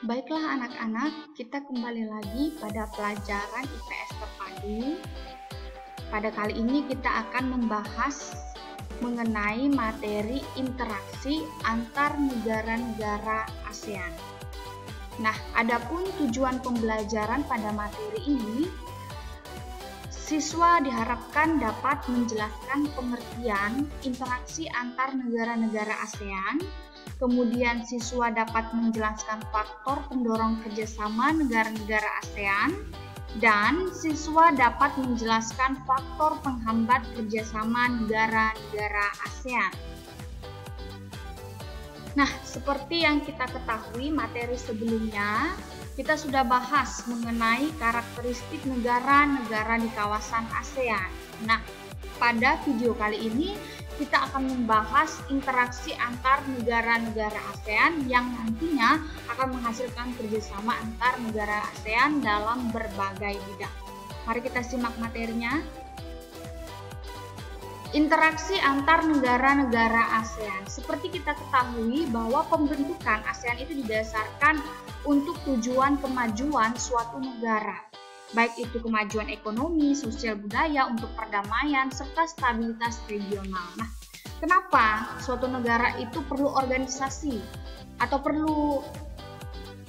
Baiklah anak-anak, kita kembali lagi pada pelajaran IPS terpadu. Pada kali ini kita akan membahas mengenai materi interaksi antar negara-negara ASEAN. Nah, adapun tujuan pembelajaran pada materi ini, siswa diharapkan dapat menjelaskan pengertian interaksi antar negara-negara ASEAN. Kemudian siswa dapat menjelaskan faktor pendorong kerjasama negara-negara ASEAN, dan siswa dapat menjelaskan faktor penghambat kerjasama negara-negara ASEAN. Nah, seperti yang kita ketahui materi sebelumnya, kita sudah bahas mengenai karakteristik negara-negara di kawasan ASEAN. Nah, pada video kali ini kita akan membahas interaksi antar negara-negara ASEAN yang nantinya akan menghasilkan kerjasama antar negara ASEAN dalam berbagai bidang. Mari kita simak materinya. Interaksi antar negara-negara ASEAN. Seperti kita ketahui bahwa pembentukan ASEAN itu didasarkan untuk tujuan kemajuan suatu negara, baik itu kemajuan ekonomi, sosial budaya, untuk perdamaian, serta stabilitas regional. Nah, kenapa suatu negara itu perlu organisasi atau perlu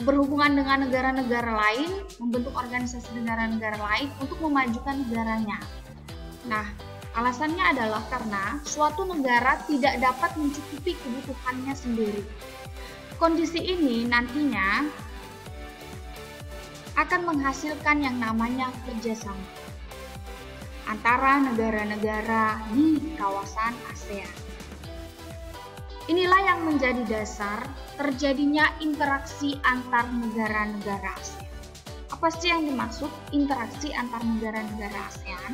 berhubungan dengan negara-negara lain, membentuk organisasi negara-negara lain untuk memajukan negaranya? Nah, alasannya adalah karena suatu negara tidak dapat mencukupi kebutuhannya sendiri. Kondisi ini nantinya akan menghasilkan yang namanya kerjasama antara negara-negara di kawasan ASEAN. Inilah yang menjadi dasar terjadinya interaksi antar negara-negara ASEAN. Apa sih yang dimaksud interaksi antar negara-negara ASEAN?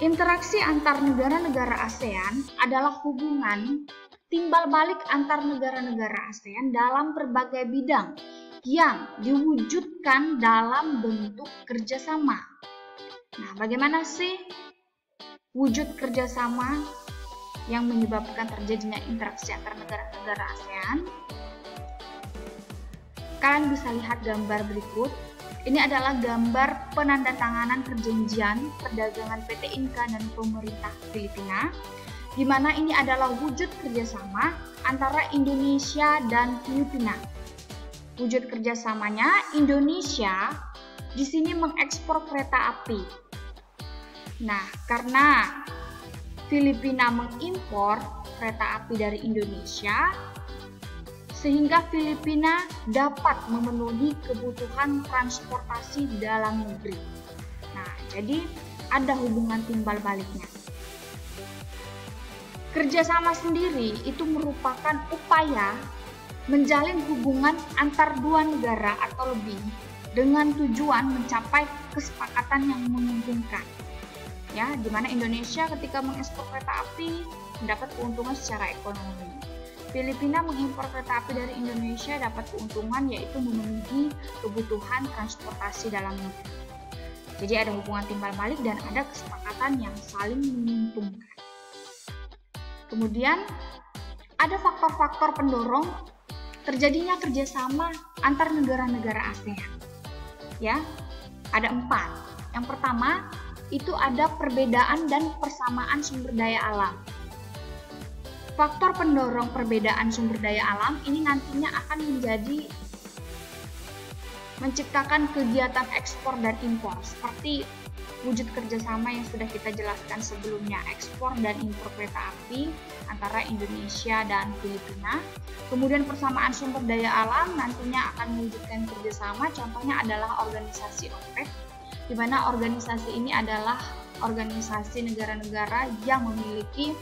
Interaksi antar negara-negara ASEAN adalah hubungan timbal balik antar negara-negara ASEAN dalam berbagai bidang yang diwujudkan dalam bentuk kerjasama. Nah, bagaimana sih wujud kerjasama yang menyebabkan terjadinya interaksi antar negara-negara ASEAN? Kalian bisa lihat gambar berikut. Ini adalah gambar penandatanganan perjanjian perdagangan PT Inka dan pemerintah Filipina, di mana ini adalah wujud kerjasama antara Indonesia dan Filipina. Wujud kerjasamanya, Indonesia di sini mengekspor kereta api. Nah, karena Filipina mengimpor kereta api dari Indonesia, sehingga Filipina dapat memenuhi kebutuhan transportasi di dalam negeri. Nah, jadi ada hubungan timbal baliknya. Kerjasama sendiri itu merupakan upaya menjalin hubungan antar dua negara atau lebih dengan tujuan mencapai kesepakatan yang menguntungkan. Ya, di mana Indonesia ketika mengekspor kereta api mendapat keuntungan secara ekonomi. Filipina mengimpor kereta api dari Indonesia dapat keuntungan, yaitu memenuhi kebutuhan transportasi dalam negeri. Jadi ada hubungan timbal balik dan ada kesepakatan yang saling menguntungkan. Kemudian ada faktor-faktor pendorong terjadinya kerjasama antar negara-negara ASEAN. Ya, ada 4. Yang pertama, itu ada perbedaan dan persamaan sumber daya alam. Faktor pendorong perbedaan sumber daya alam ini nantinya akan menciptakan kegiatan ekspor dan impor, seperti wujud kerjasama yang sudah kita jelaskan sebelumnya, ekspor dan impor kereta api antara Indonesia dan Filipina. Kemudian persamaan sumber daya alam nantinya akan mewujudkan kerjasama, contohnya adalah organisasi OPEC, di mana organisasi ini adalah organisasi negara-negara yang memiliki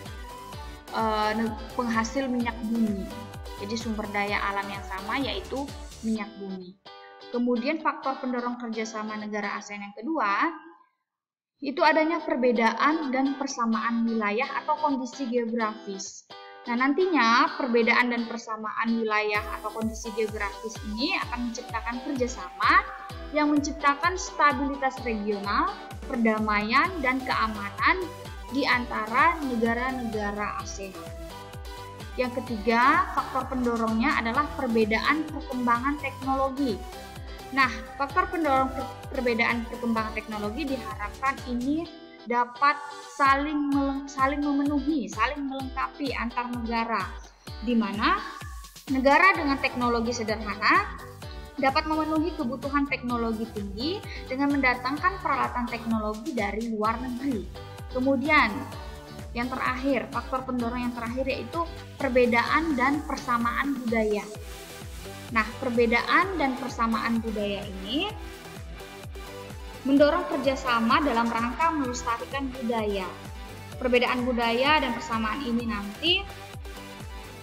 penghasil minyak bumi. Jadi sumber daya alam yang sama, yaitu minyak bumi. Kemudian faktor pendorong kerjasama negara ASEAN yang kedua, itu adanya perbedaan dan persamaan wilayah atau kondisi geografis. Nah, nantinya perbedaan dan persamaan wilayah atau kondisi geografis ini akan menciptakan kerjasama yang menciptakan stabilitas regional, perdamaian, dan keamanan di antara negara-negara ASEAN. Yang ketiga, faktor pendorongnya adalah perbedaan perkembangan teknologi. Nah, faktor pendorong perbedaan perkembangan teknologi diharapkan ini dapat saling memenuhi, saling melengkapi antar negara, di mana negara dengan teknologi sederhana dapat memenuhi kebutuhan teknologi tinggi dengan mendatangkan peralatan teknologi dari luar negeri. Kemudian, yang terakhir, faktor pendorong yang terakhir yaitu perbedaan dan persamaan budaya. Nah, perbedaan dan persamaan budaya ini mendorong kerjasama dalam rangka melestarikan budaya. Perbedaan budaya dan persamaan ini nanti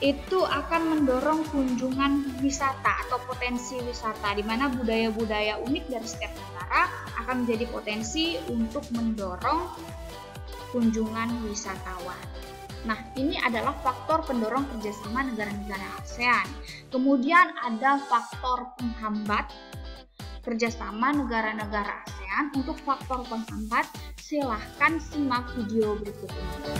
itu akan mendorong kunjungan wisata atau potensi wisata, di mana budaya-budaya unik dari setiap negara akan menjadi potensi untuk mendorong kunjungan wisatawan. Nah, ini adalah faktor pendorong kerjasama negara-negara ASEAN. Kemudian ada faktor penghambat kerjasama negara-negara ASEAN. Untuk faktor penghambat, silahkan simak video berikut ini.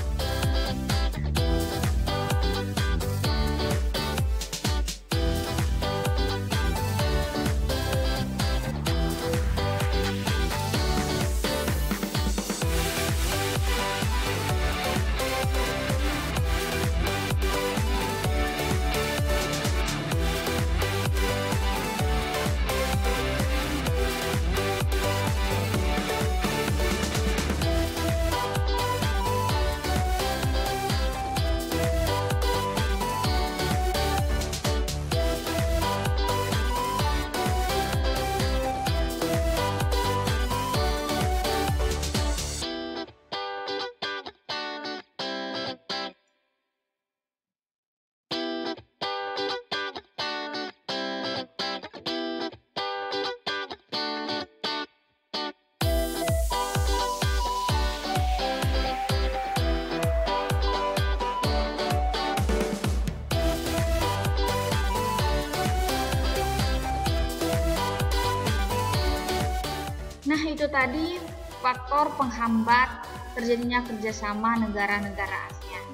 Nah, itu tadi faktor penghambat terjadinya kerjasama negara-negara ASEAN.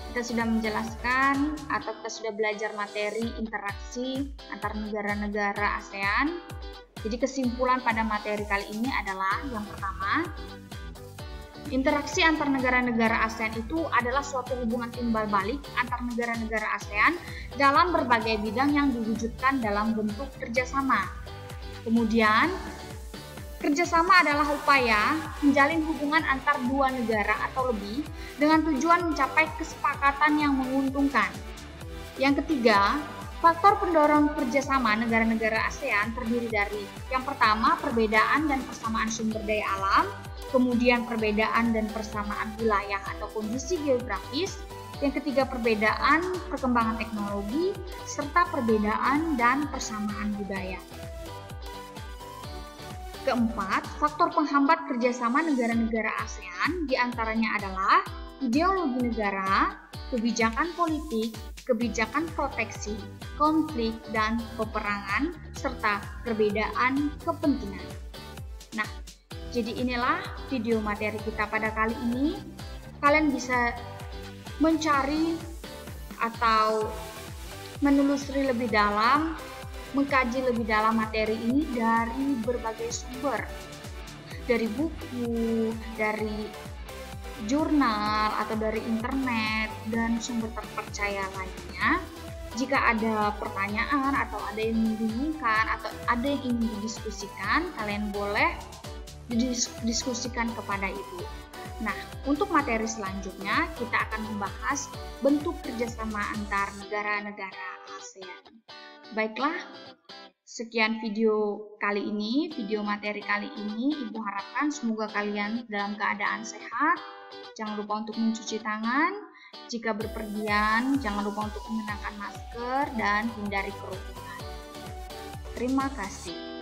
Kita sudah menjelaskan atau kita sudah belajar materi interaksi antar negara-negara ASEAN. Jadi kesimpulan pada materi kali ini adalah yang pertama, interaksi antar negara-negara ASEAN itu adalah suatu hubungan timbal balik antar negara-negara ASEAN dalam berbagai bidang yang diwujudkan dalam bentuk kerjasama. Kemudian, kerjasama adalah upaya menjalin hubungan antar dua negara atau lebih dengan tujuan mencapai kesepakatan yang menguntungkan. Yang ketiga, faktor pendorong kerjasama negara-negara ASEAN terdiri dari yang pertama, perbedaan dan persamaan sumber daya alam, kemudian perbedaan dan persamaan wilayah atau kondisi geografis, yang ketiga perbedaan perkembangan teknologi, serta perbedaan dan persamaan budaya. Keempat, faktor penghambat kerjasama negara-negara ASEAN diantaranya adalah ideologi negara, kebijakan politik, kebijakan proteksi, konflik dan peperangan, serta perbedaan kepentingan. Nah, jadi inilah video materi kita pada kali ini. Kalian bisa mencari atau menelusuri lebih dalam, mengkaji lebih dalam materi ini dari berbagai sumber, dari buku, dari jurnal, atau dari internet, dan sumber terpercaya lainnya. Jika ada pertanyaan atau ada yang membingungkan atau ada yang ingin didiskusikan, kalian boleh didiskusikan kepada Ibu. Nah, untuk materi selanjutnya kita akan membahas bentuk kerjasama antar negara-negara ASEAN. Baiklah, sekian video kali ini, video materi kali ini. Ibu harapkan semoga kalian dalam keadaan sehat. Jangan lupa untuk mencuci tangan. Jika berpergian, jangan lupa untuk mengenakan masker dan hindari kerumunan. Terima kasih.